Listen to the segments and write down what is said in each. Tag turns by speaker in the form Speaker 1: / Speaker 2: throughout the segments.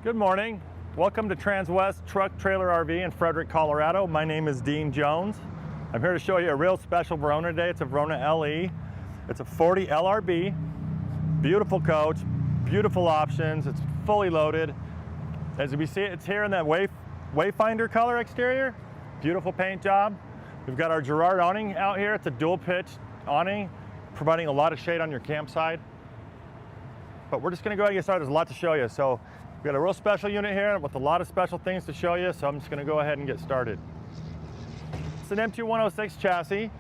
Speaker 1: Good morning. Welcome to Transwest Truck Trailer RV in Frederick, Colorado. My name is Dean Jones. I'm here to show you a real special Verona today. It's a Verona LE. It's a 40 LRB. Beautiful coach, beautiful options. It's fully loaded. As we see, it's here in that Wayfinder color exterior. Beautiful paint job. We've got our Girard awning out here. It's a dual pitch awning, providing a lot of shade on your campsite. But we're just gonna go ahead and get started. There's a lot to show you. So we've got a real special unit here with a lot of special things to show you. So I'm just gonna go ahead and get started. It's an M2106 chassis.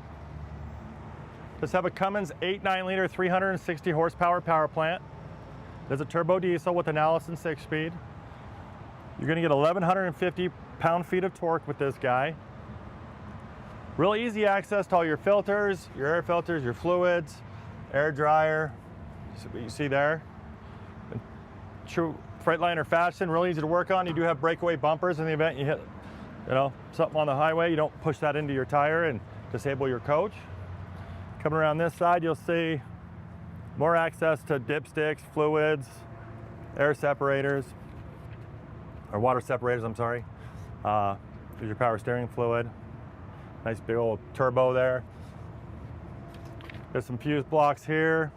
Speaker 1: Let's have a Cummins 8.9 liter, 360 horsepower power plant. There's a turbo diesel with an Alison 6-speed. You're gonna get 1,150 pound-feet of torque with this guy. Real easy access to all your filters, your air filters, your fluids, air dryer. See what you see there. In true Freightliner fashion, real easy to work on. You do have breakaway bumpers in the event you hit, something on the highway. You don't push that into your tire and disable your coach. Coming around this side, you'll see more access to dipsticks, fluids, air separators, or water separators, I'm sorry. There's your power steering fluid. Nice big old turbo there. There's some fuse blocks here.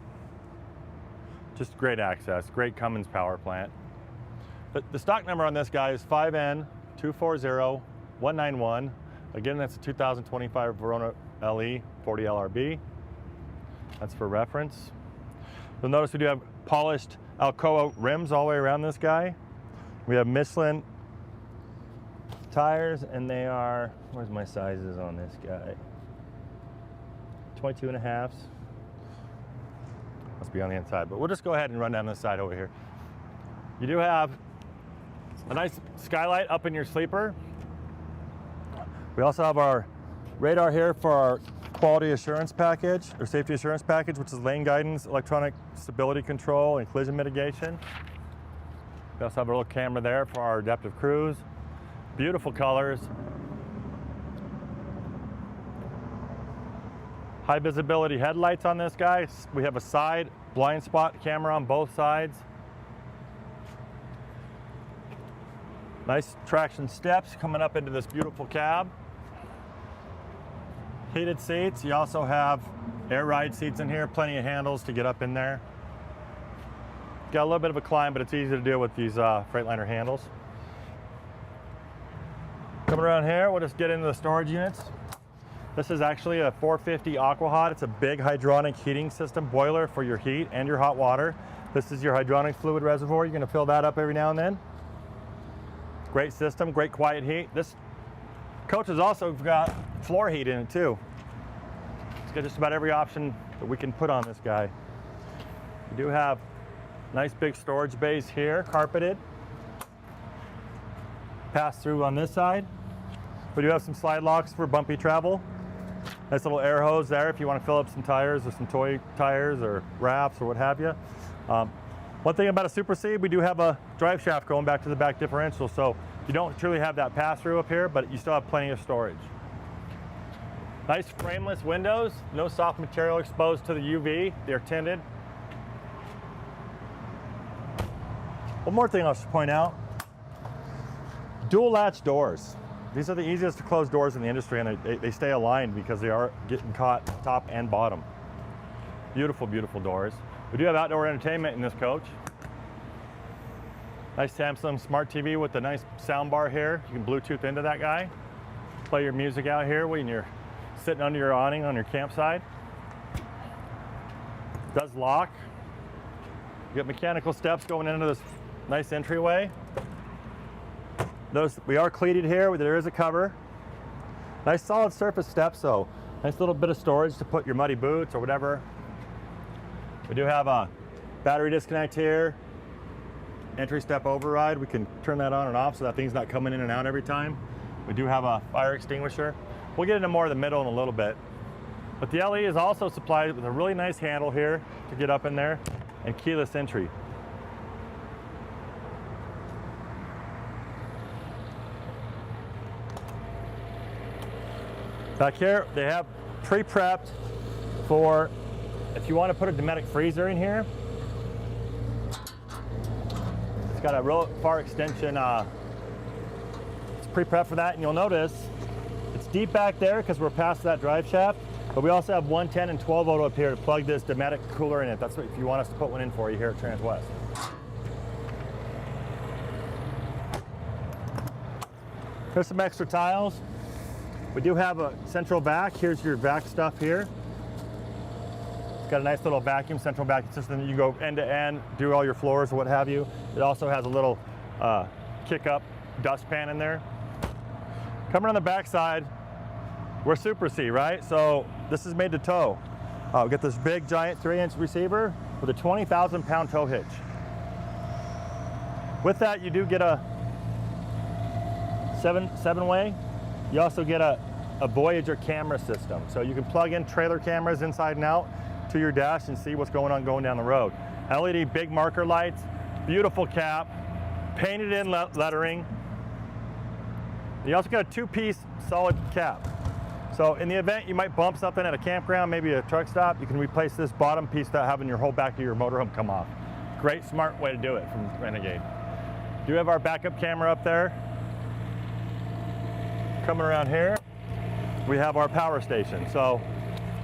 Speaker 1: Just great access, great Cummins power plant. The stock number on this guy is 5N240191. Again, that's a 2025 Verona LE 40 LRB. That's for reference. You'll notice we do have polished Alcoa rims all the way around this guy. We have Michelin tires, and they are, where's my sizes on this guy? 22.5s. Must be on the inside, but we'll just go ahead and run down this side over here. You do have a nice skylight up in your sleeper. We also have our radar here for our quality assurance package, or safety assurance package, which is lane guidance, electronic stability control, and collision mitigation. We also have a little camera there for our adaptive cruise. Beautiful colors. High visibility headlights on this guy. We have a side blind spot camera on both sides. Nice traction steps coming up into this beautiful cab. Heated seats. You also have air ride seats in here, plenty of handles to get up in there. Got a little bit of a climb, but it's easy to do with these Freightliner handles. Coming around here, we'll just get into the storage units. This is actually a 450 AquaHot. It's a big hydronic heating system boiler for your heat and your hot water. This is your hydronic fluid reservoir. You're gonna fill that up every now and then. Great system, great quiet heat. This coach has also got floor heat in it too. It's got just about every option that we can put on this guy. We do have nice big storage bays here, carpeted. Pass through on this side. We do have some slide locks for bumpy travel. Nice little air hose there if you want to fill up some tires or some toy tires or wraps or what have you. One thing about a Super C, we do have a drive shaft going back to the back differential, so you don't truly have that pass-through up here, but you still have plenty of storage. Nice frameless windows, no soft material exposed to the UV. They're tinted. One more thing I should point out, dual latch doors. These are the easiest to close doors in the industry, and they stay aligned because they are getting caught top and bottom. Beautiful, beautiful doors. We do have outdoor entertainment in this coach. Nice Samsung Smart TV with a nice sound bar here. You can Bluetooth into that guy. Play your music out here when you're sitting under your awning on your campsite. It does lock. You got mechanical steps going into this nice entryway. Those, we are cleated here, there is a cover. Nice solid surface steps, so nice little bit of storage to put your muddy boots or whatever. We do have a battery disconnect here. Entry step override, we can turn that on and off so that thing's not coming in and out every time. We do have a fire extinguisher. We'll get into more of the middle in a little bit. But the LE is also supplied with a really nice handle here to get up in there and keyless entry. Back here, they have pre-prepped for if you want to put a Dometic freezer in here. It's got a real far extension. It's pre-prepped for that, and you'll notice it's deep back there because we're past that drive shaft, but we also have 110 and 12 volt up here to plug this Dometic cooler in it. That's what, if you want us to put one in for you here at Transwest. Here's some extra tiles. We do have a central vac. Here's your vac stuff here. It's got a nice little vacuum, central vacuum system. You go end to end, do all your floors or what have you. It also has a little kick up dustpan in there. Coming on the back side, we're Super C, right? So this is made to tow. We get this big giant 3-inch receiver with a 20,000 pound tow hitch. With that, you do get a seven-way. You also get a Voyager camera system. So you can plug in trailer cameras inside and out to your dash and see what's going on going down the road. LED big marker lights, beautiful cap, painted in lettering. You also got a 2-piece solid cap. So in the event you might bump something at a campground, maybe a truck stop, you can replace this bottom piece without having your whole back of your motorhome come off. Great, smart way to do it from Renegade. Do have our backup camera up there. Coming around here, we have our power station. So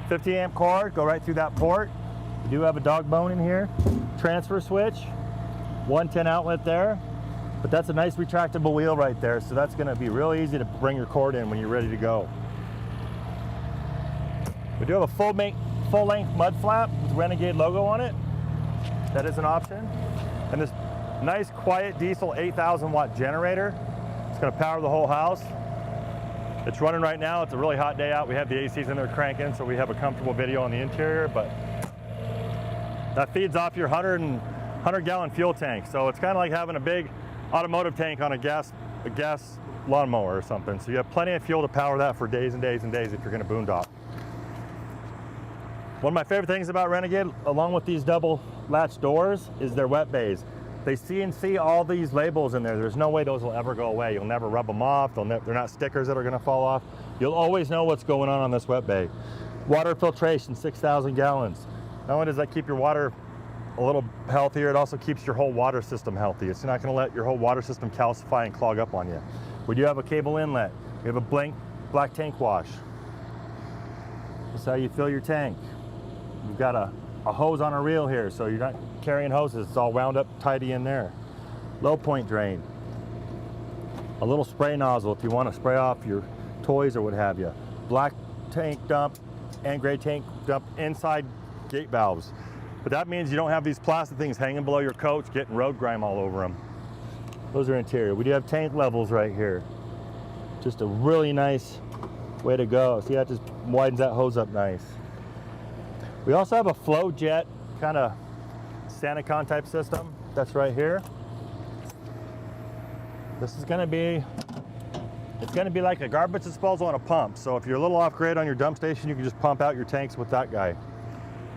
Speaker 1: 50 amp cord, go right through that port. We do have a dog bone in here. Transfer switch, 110 outlet there. But that's a nice retractable wheel right there, so that's going to be real easy to bring your cord in when you're ready to go. We do have a full-length mud flap with Renegade logo on it. That is an option. And this nice quiet diesel 8,000 watt generator. It's going to power the whole house. It's running right now. It's a really hot day out. We have the ACs in there cranking, so we have a comfortable video on the interior, but that feeds off your 100 gallon fuel tank. So it's kind of like having a big automotive tank on a gas lawnmower or something. So you have plenty of fuel to power that for days and days and days if you're going to boondock. One of my favorite things about Renegade, along with these double latch doors, is their wet bays. They CNC all these labels in there. There's no way those will ever go away. You'll never rub them off. They're not stickers that are going to fall off. You'll always know what's going on this wet bay. Water filtration, 6,000 gallons. Not only does that keep your water a little healthier, it also keeps your whole water system healthy. It's not going to let your whole water system calcify and clog up on you. We do have a cable inlet. We have a black tank wash. This is how you fill your tank. We've got a hose on a reel here, so you're not carrying hoses. It's all wound up tidy in there. Low point drain. A little spray nozzle if you want to spray off your toys or what have you. Black tank dump and gray tank dump inside gate valves. But that means you don't have these plastic things hanging below your coach getting road grime all over them. Those are interior. We do have tank levels right here. Just a really nice way to go. See, that just widens that hose up nice. We also have a flow jet kind of Sanacon type system that's right here. This is going to be, it's going to be like a garbage disposal on a pump. So if you're a little off grid on your dump station, you can just pump out your tanks with that guy.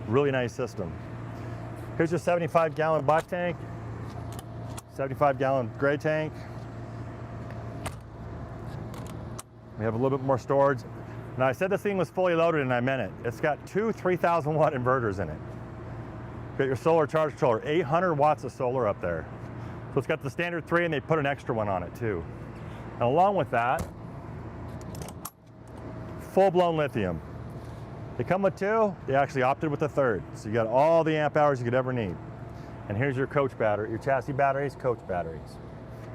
Speaker 1: Really nice system. Here's your 75 gallon black tank, 75 gallon gray tank. We have a little bit more storage. Now I said this thing was fully loaded and I meant it. It's got two 3,000 watt inverters in it. Got your solar charge controller, 800 watts of solar up there. So it's got the standard 3 and they put an extra one on it too. And along with that, full-blown lithium. They come with 2, they actually opted with a 3rd. So you got all the amp hours you could ever need. And here's your coach battery, your chassis batteries, coach batteries.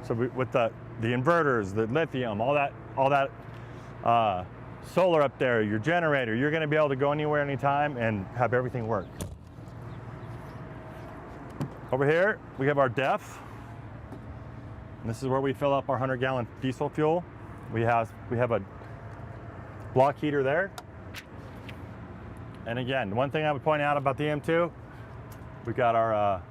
Speaker 1: So with the inverters, the lithium, all that solar up there, your generator, you're gonna be able to go anywhere, anytime and have everything work. Over here, we have our DEF. And this is where we fill up our 100 gallon diesel fuel. We have a block heater there. And again, one thing I would point out about the M2, we've got our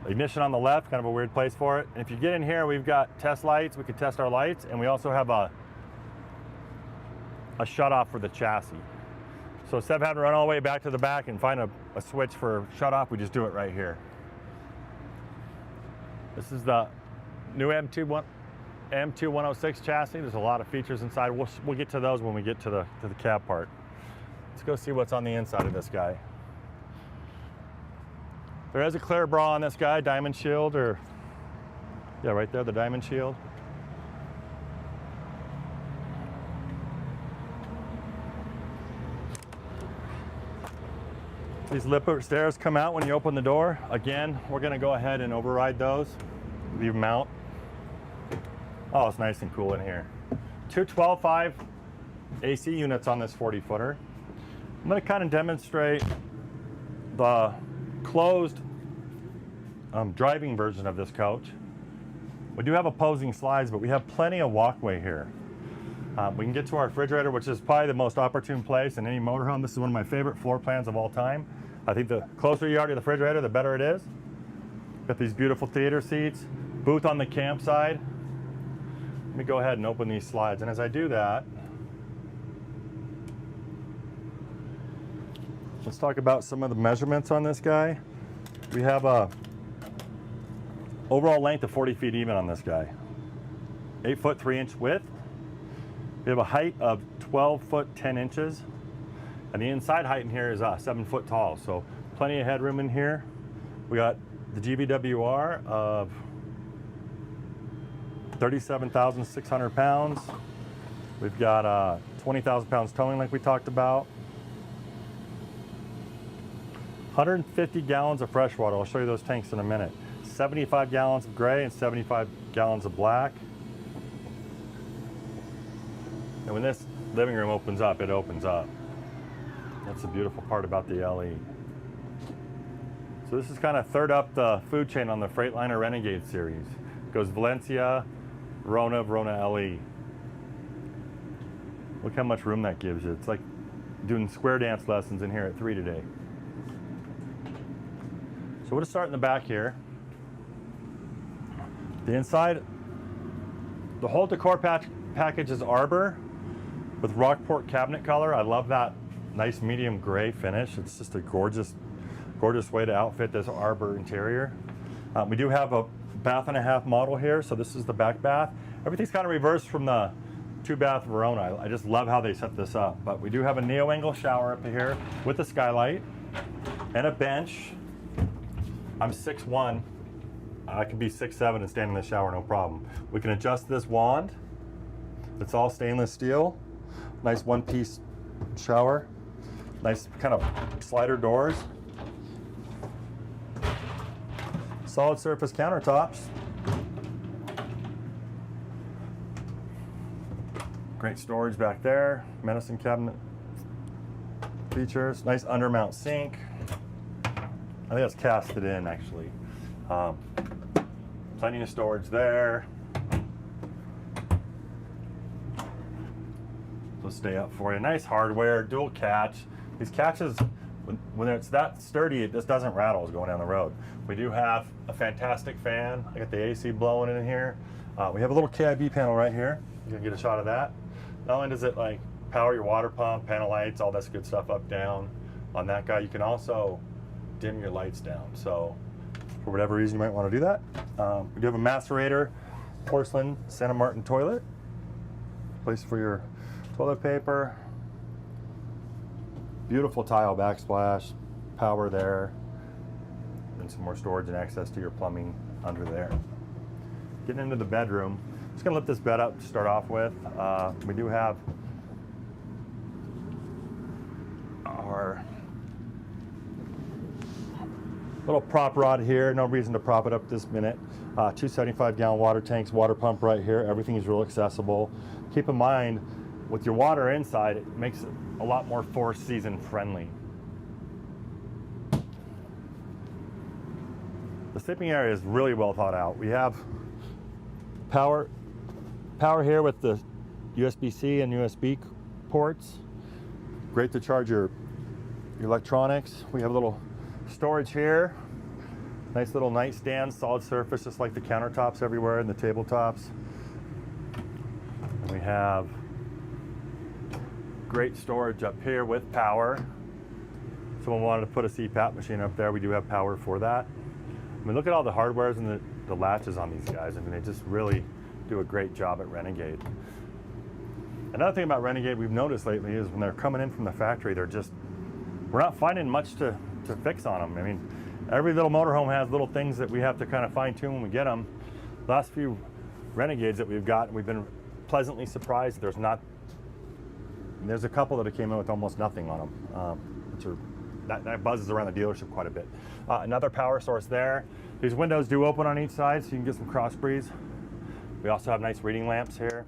Speaker 1: ignition on the left, kind of a weird place for it. And if you get in here, we've got test lights. We can test our lights, and we also have a shut off for the chassis. So instead of having to run all the way back to the back and find a switch for shut off, we just do it right here. This is the new M2 106 chassis. There's a lot of features inside. We'll get to those when we get to the cab part. Let's go see what's on the inside of this guy. There is a clear bra on this guy, diamond shield or Yeah, right there, the diamond shield. These lippert stairs come out when you open the door. Again, we're gonna go ahead and override those. Leave them out. Oh, it's nice and cool in here. Two 12.5 AC units on this 40-footer. I'm gonna kind of demonstrate the closed driving version of this coach. We do have opposing slides, but we have plenty of walkway here. We can get to our refrigerator, which is probably the most opportune place in any motorhome. This is one of my favorite floor plans of all time. I think the closer you are to the refrigerator, the better it is. Got these beautiful theater seats, booth on the campsite. Let me go ahead and open these slides. And as I do that, let's talk about some of the measurements on this guy. We have a overall length of 40 feet even on this guy. 8 foot 3 inch width. We have a height of 12 foot 10 inches. And the inside height in here is 7 foot tall. So plenty of headroom in here. We got the GVWR of 37,600 pounds. We've got 20,000 pounds towing like we talked about. 150 gallons of fresh water. I'll show you those tanks in a minute. 75 gallons of gray and 75 gallons of black. And when this living room opens up, it opens up. That's the beautiful part about the LE. So this is kind of third up the food chain on the Freightliner Renegade series. It goes Valencia, Verona, Verona LE. Look how much room that gives you. It's like doing square dance lessons in here at 3 today. So we'll just start in the back here. The inside, the whole decor package is arbor with Rockport cabinet color. I love that nice medium gray finish. It's just a gorgeous, gorgeous way to outfit this arbor interior. We do have a bath-and-a-half model here, so this is the back bath. Everything's kind of reversed from the 2-bath Verona. I just love how they set this up. But we do have a neo-angle shower up here with a skylight and a bench. I'm 6'1". I could be 6'7" and stand in the shower, no problem. We can adjust this wand. It's all stainless steel. Nice one-piece shower. Nice kind of slider doors. Solid surface countertops. Great storage back there. Medicine cabinet features. Nice undermount sink. I think that's casted in actually. Plenty of storage there. So stay up for you. Nice hardware, dual catch. These catches, when it's that sturdy, it just doesn't rattle as going down the road. We do have a fantastic fan. I got the AC blowing in here. We have a little KIB panel right here. You can get a shot of that. Not only does it like power your water pump, panel lights, all this good stuff up, down on that guy, you can also dim your lights down. So for whatever reason you might want to do that. We do have a macerator, porcelain Santa Martin toilet. Place for your toilet paper. Beautiful tile backsplash, power there, and some more storage and access to your plumbing under there. Getting into the bedroom, just gonna lift this bed up to start off with. We do have our little prop rod here, no reason to prop it up this minute. 2 75-gallon water tanks, water pump right here. Everything is real accessible. Keep in mind, with your water inside, it makes it a lot more four-season friendly. The sleeping area is really well thought out. We have power here with the USB-C and USB ports. Great to charge your electronics. We have a little storage here. Nice little nightstand, solid surface, just like the countertops everywhere and the tabletops. And we have great storage up here with power. Someone wanted to put a CPAP machine up there. We do have power for that. I mean, look at all the hardwares and the latches on these guys. I mean, they just really do a great job at Renegade. Another thing about Renegade we've noticed lately is when they're coming in from the factory, we're not finding much to fix on them. I mean, every little motorhome has little things that we have to kind of fine tune when we get them. last few Renegades that we've got, we've been pleasantly surprised. There's a couple that came in with almost nothing on them, that buzzes around the dealership quite a bit. Another power source there. These windows do open on each side, so you can get some cross breeze. We also have nice reading lamps here,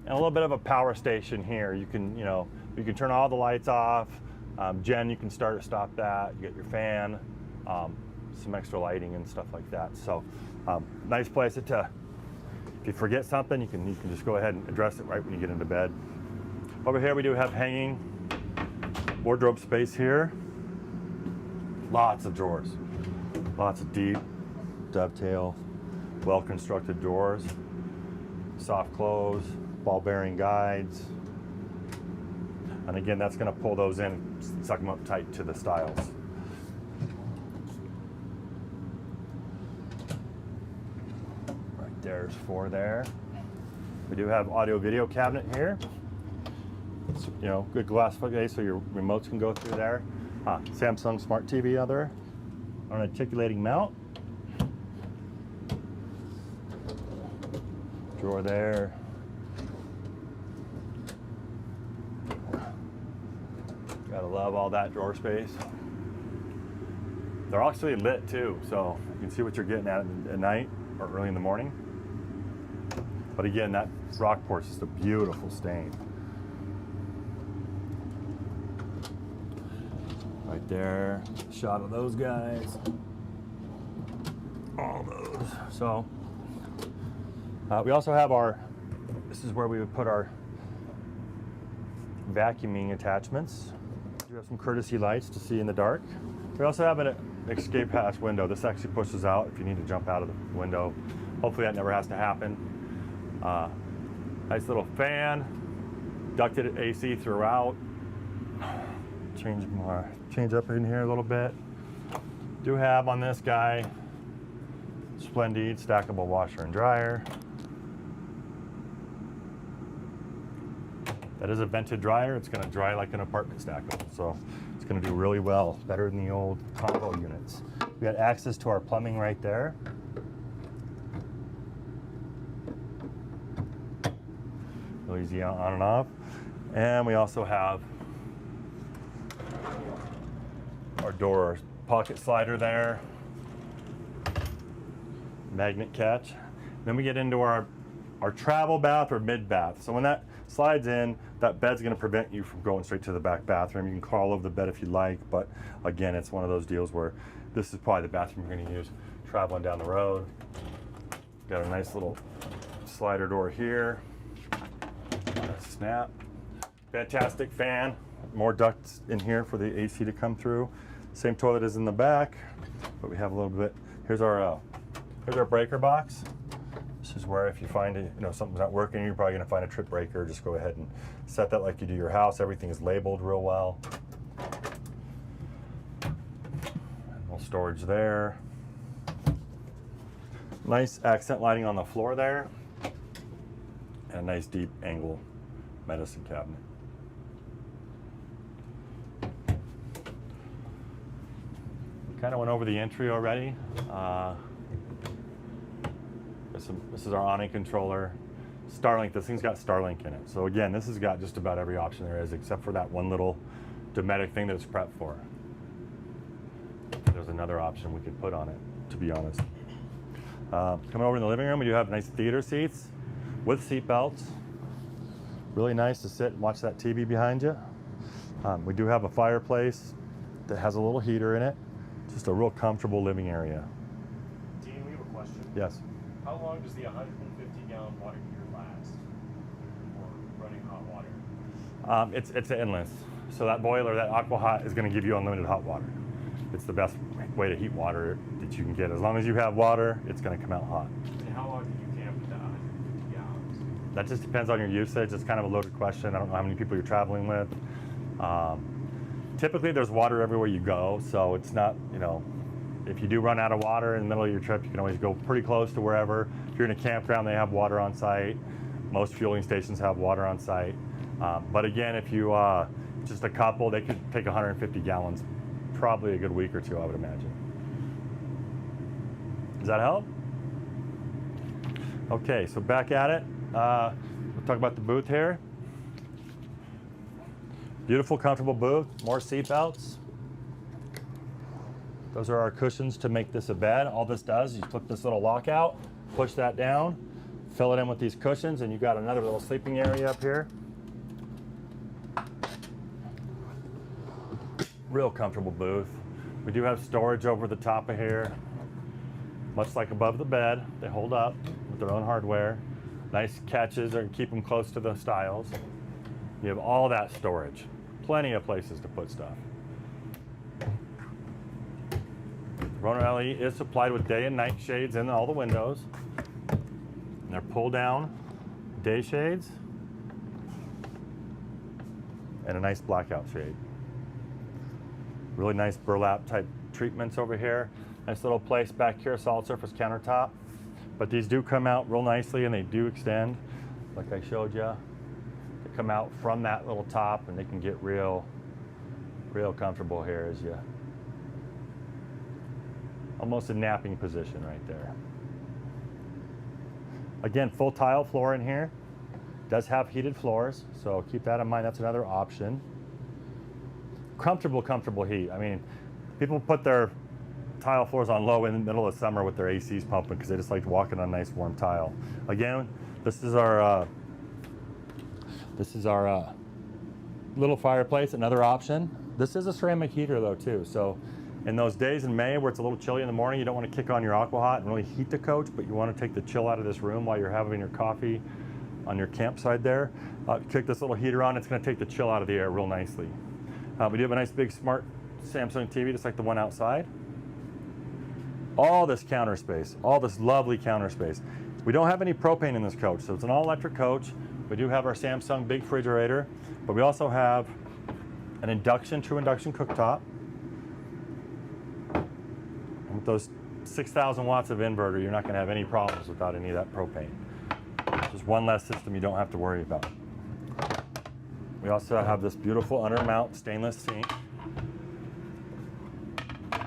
Speaker 1: and a little bit of a power station here. You can turn all the lights off. Jen, you can start or stop that. You get your fan, some extra lighting and stuff like that. So nice place to, if you forget something, you can just go ahead and address it right when you get into bed. Over here we do have hanging wardrobe space here. Lots of drawers. Lots of deep dovetail, well-constructed drawers. Soft close, ball bearing guides. And again, that's going to pull those in, suck them up tight to the stiles. Right there's 4 there. We do have audio video cabinet here. It's, good glass footgate so your remotes can go through there. Samsung Smart TV other on articulating mount. Drawer there. Gotta love all that drawer space. They're actually lit too, so you can see what you're getting at night or early in the morning. But again, that rock porch is a beautiful stain. Right there, shot of those guys. All those. So we also have this is where we would put our vacuuming attachments. We have some courtesy lights to see in the dark. We also have an escape hatch window. This actually pushes out if you need to jump out of the window. Hopefully that never has to happen. Nice little fan, ducted AC throughout. Change up in here a little bit. Do have on this guy, Splendid stackable washer and dryer. That is a vented dryer. It's going to dry like an apartment stackable, so it's going to do really well, better than the old combo units. We got access to our plumbing right there. Real easy on and off. And we also have our door pocket slider there. Magnet catch. Then we get into our travel bath or mid bath. So when that slides in, that bed's going to prevent you from going straight to the back bathroom. You can crawl over the bed if you like, but again, it's one of those deals where this is probably the bathroom you're going to use traveling down the road. Got a nice little slider door here. Snap. Fantastic fan. More ducts in here for the AC to come through. Same toilet as in the back, but we have a little bit. Here's our breaker box. This is where if you find something's not working, you're probably going to find a trip breaker. Just go ahead and set that like you do your house. Everything is labeled real well. And a little storage there. Nice accent lighting on the floor there. And a nice deep angle medicine cabinet. Kind of went over the entry already. This is our awning controller. Starlink, this thing's got Starlink in it. So again, this has got just about every option there is, except for that one little Dometic thing that it's prepped for. There's another option we could put on it, to be honest. Coming over in the living room, we do have nice theater seats with seat belts. Really nice to sit and watch that TV behind you. We do have a fireplace that has a little heater in it. Just a real comfortable living area.
Speaker 2: Dean, we have a question.
Speaker 1: Yes.
Speaker 2: How long does the 150-gallon water heater last for running hot water?
Speaker 1: It's endless. So that boiler, that Aqua Hot, is going to give you unlimited hot water. It's the best way to heat water that you can get. As long as you have water, it's going to come out hot.
Speaker 2: And how long can you camp with that 150 gallons?
Speaker 1: That just depends on your usage. It's kind of a loaded question. I don't know how many people you're traveling with. Typically, there's water everywhere you go, so it's not, if you do run out of water in the middle of your trip, you can always go pretty close to wherever. If you're in a campground, they have water on site. Most fueling stations have water on site. But again, if you just a couple, they could take 150 gallons, probably a good week or two, I would imagine. Does that help? Okay, so back at it. We'll talk about the booth here. Beautiful, comfortable booth, more seat belts. Those are our cushions to make this a bed. All this does is you flip this little lock out, push that down, fill it in with these cushions, and you've got another little sleeping area up here. Real comfortable booth. We do have storage over the top of here, much like above the bed. They hold up with their own hardware. Nice catches or keep them close to the stiles. You have all that storage. Plenty of places to put stuff. Verona LE is supplied with day and night shades in all the windows. And they're pull down day shades and a nice blackout shade. Really nice burlap type treatments over here. Nice little place back here, solid surface countertop. But these do come out real nicely and they do extend, like I showed you. They come out from that little top and they can get real comfortable here as you, almost a napping position right there. Again, full tile floor in here. Does have heated floors, so keep that in mind. That's another option. Comfortable heat. I mean, people put their tile floors on low in the middle of summer with their ACs pumping because they just like walking on nice warm tile. Again, this is our little fireplace, another option. This is a ceramic heater though too, so in those days in May where it's a little chilly in the morning, you don't want to kick on your aqua hot and really heat the coach, but you want to take the chill out of this room while you're having your coffee on your campsite there. Kick this little heater on, it's going to take the chill out of the air real nicely. We do have a nice big smart Samsung TV, just like the one outside. All this counter space, all this lovely counter space. We don't have any propane in this coach, so it's an all-electric coach. We do have our Samsung big refrigerator, but we also have an true induction cooktop. And with those 6,000 watts of inverter, you're not going to have any problems without any of that propane. Just one less system you don't have to worry about. We also have this beautiful undermount stainless sink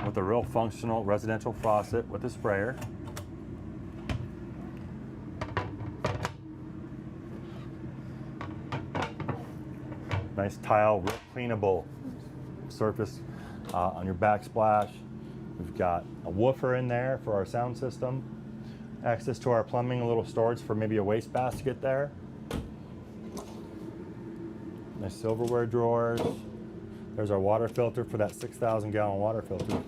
Speaker 1: with a real functional residential faucet with a sprayer. Nice tile, real cleanable surface on your backsplash. We've got a woofer in there for our sound system. Access to our plumbing, a little storage for maybe a wastebasket there. Nice silverware drawers. There's our water filter for that 6,000 gallon water filter.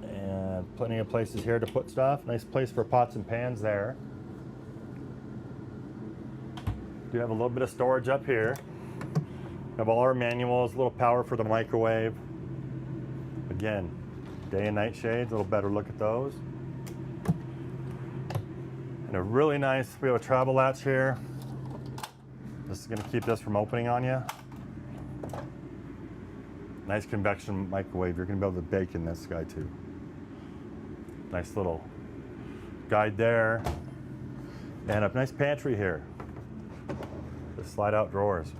Speaker 1: And plenty of places here to put stuff. Nice place for pots and pans there. Do have a little bit of storage up here. Have all our manuals, a little power for the microwave. Again, day and night shades, a little better look at those. And a really nice, we have a travel latch here. This is going to keep this from opening on you. Nice convection microwave. You're going to be able to bake in this guy too. Nice little guide there. And a nice pantry here. The slide out drawers.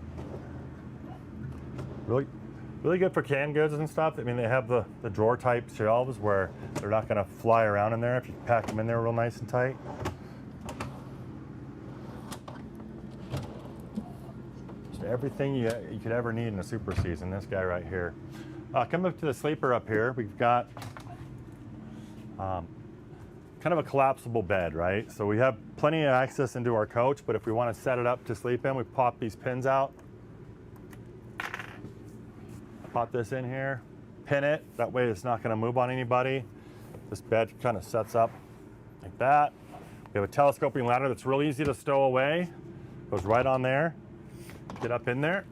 Speaker 1: Really good for canned goods and stuff. I mean, they have the drawer type shelves where they're not going to fly around in there if you pack them in there real nice and tight. Everything you could ever need in a super season, this guy right here. Come up to the sleeper up here. We've got kind of a collapsible bed, right? So we have plenty of access into our coach, but if we want to set it up to sleep in, we pop these pins out. Pop this in here, pin it. That way it's not going to move on anybody. This bed kind of sets up like that. We have a telescoping ladder that's real easy to stow away. Goes right on there. Get up in there.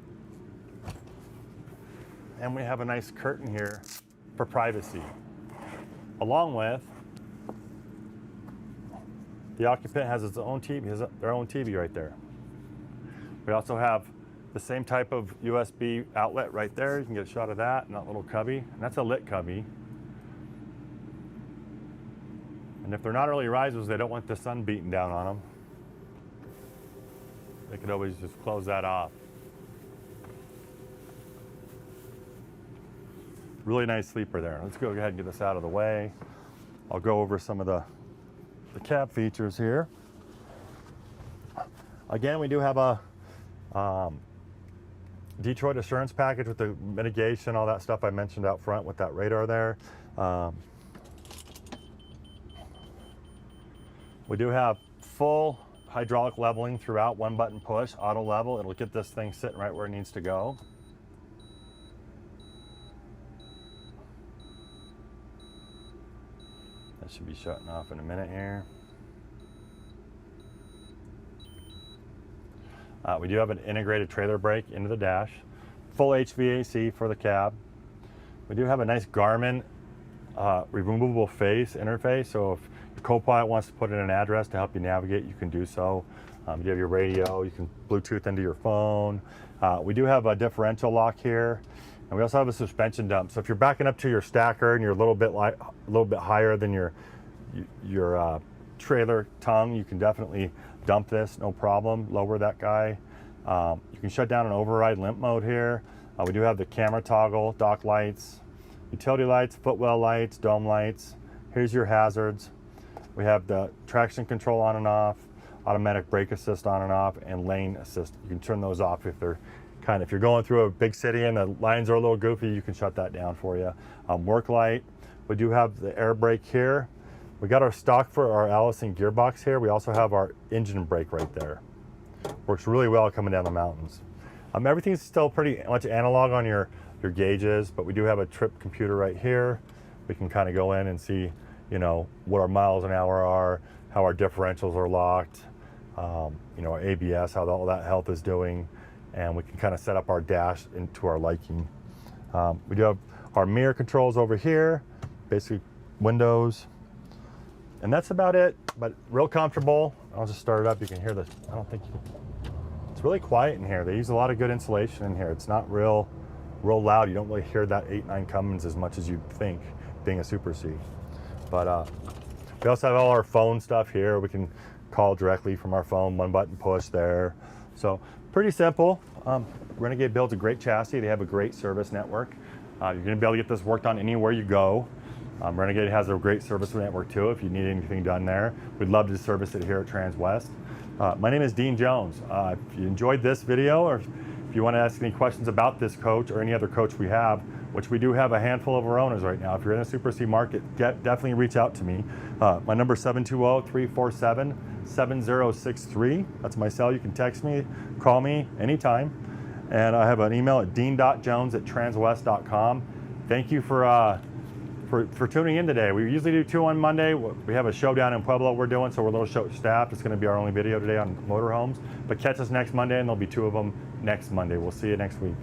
Speaker 1: And we have a nice curtain here for privacy. Along with, the occupant has its own TV, their own TV right there. We also have the same type of USB outlet right there. You can get a shot of that in that little cubby. And that's a lit cubby. And if they're not early risers, they don't want the sun beating down on them. They could always just close that off. Really nice sleeper there. Let's go ahead and get this out of the way. I'll go over some of the cab features here. Again, we do have a Detriot assurance package with the mitigation, all that stuff I mentioned out front with that radar there. We do have full hydraulic leveling throughout, one button push, auto level. It'll get this thing sitting right where it needs to go. That should be shutting off in a minute here. We do have an integrated trailer brake into the dash, full HVAC for the cab. We do have a nice Garmin removable face interface, so if your co-pilot wants to put in an address to help you navigate, you can do so. You have your radio, you can Bluetooth into your phone. We do have a differential lock here, and we also have a suspension dump. So if you're backing up to your stacker and you're a little bit higher than your trailer tongue, you can definitely dump this, no problem. Lower that guy. You can shut down and override limp mode here. We do have the camera toggle, dock lights, utility lights, footwell lights, dome lights. Here's your hazards. We have the traction control on and off, automatic brake assist on and off, and lane assist. You can turn those off if you're going through a big city and the lines are a little goofy, you can shut that down for you. Work light. We do have the air brake here. We got our stock for our Alison gearbox here. We also have our engine brake right there. Works really well coming down the mountains. Everything's still pretty much analog on your gauges, but we do have a trip computer right here. We can kind of go in and see, what our miles an hour are, how our differentials are locked, our ABS, how all that health is doing, and we can kind of set up our dash into our liking. We do have our mirror controls over here, basically windows. And that's about it, but real comfortable. I'll just start it up. You can hear it's really quiet in here. They use a lot of good insulation in here. It's not real loud. You don't really hear that 8.9 Cummins as much as you'd think being a Super C. But we also have all our phone stuff here. We can call directly from our phone, one button push there. So pretty simple. Renegade builds a great chassis. They have a great service network. You're gonna be able to get this worked on anywhere you go. Renegade has a great service network too if you need anything done there. We'd love to service it here at Transwest. My name is Dean Jones. If you enjoyed this video, or if you want to ask any questions about this coach or any other coach we have, which we do have a handful of Veronas right now, if you're in a Super C market, definitely reach out to me. My number is 720-347-7063. That's my cell. You can text me, call me anytime. And I have an email at dean.jones@transwest.com. Thank you for tuning in today. We usually do 2 on Monday. We have a show down in Pueblo we're doing, so we're a little short staffed. It's going to be our only video today on motorhomes. But catch us next Monday, and there'll be 2 of them next Monday. We'll see you next week.